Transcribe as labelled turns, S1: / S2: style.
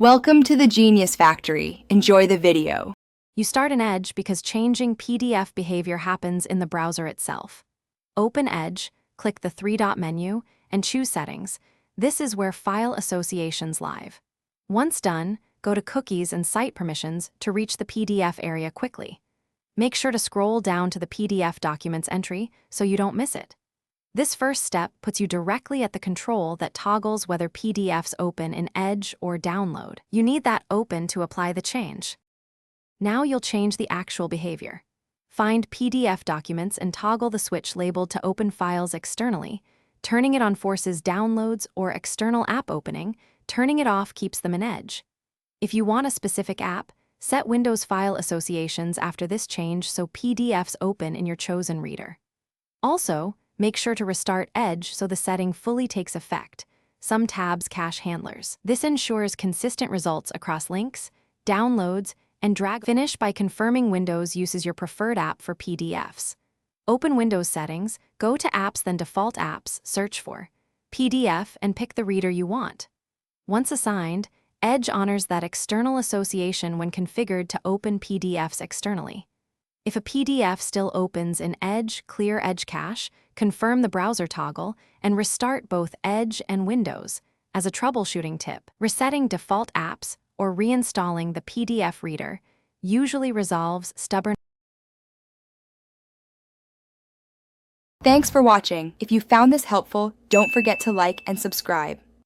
S1: Welcome to the Genius Factory. Enjoy the video.
S2: You start in Edge because changing PDF behavior happens in the browser itself. Open Edge, click the three-dot menu, and choose Settings. This is where File Associations live. Once done, go to Cookies and Site Permissions to reach the PDF area quickly. Make sure to scroll down to the PDF Documents entry so you don't miss it. This first step puts you directly at the control that toggles whether PDFs open in Edge or Download. You need that open to apply the change. Now you'll change the actual behavior. Find PDF Documents and toggle the switch labeled to open files externally. Turning it on forces downloads or external app opening. Turning it off keeps them in Edge. If you want a specific app, set Windows File Associations after this change so PDFs open in your chosen reader. Also, make sure to restart Edge so the setting fully takes effect. Some tabs cache handlers. This ensures consistent results across links, downloads, and drag. Finish by confirming Windows uses your preferred app for PDFs. Open Windows Settings, go to Apps, then Default Apps, search for PDF, and pick the reader you want. Once assigned, Edge honors that external association when configured to open PDFs externally. If a PDF still opens in Edge, clear Edge cache, confirm the browser toggle, and restart both Edge and Windows. As a troubleshooting tip, resetting default apps or reinstalling the PDF reader usually resolves stubborn.
S1: Thanks for watching. If you found this helpful, don't forget to like and subscribe.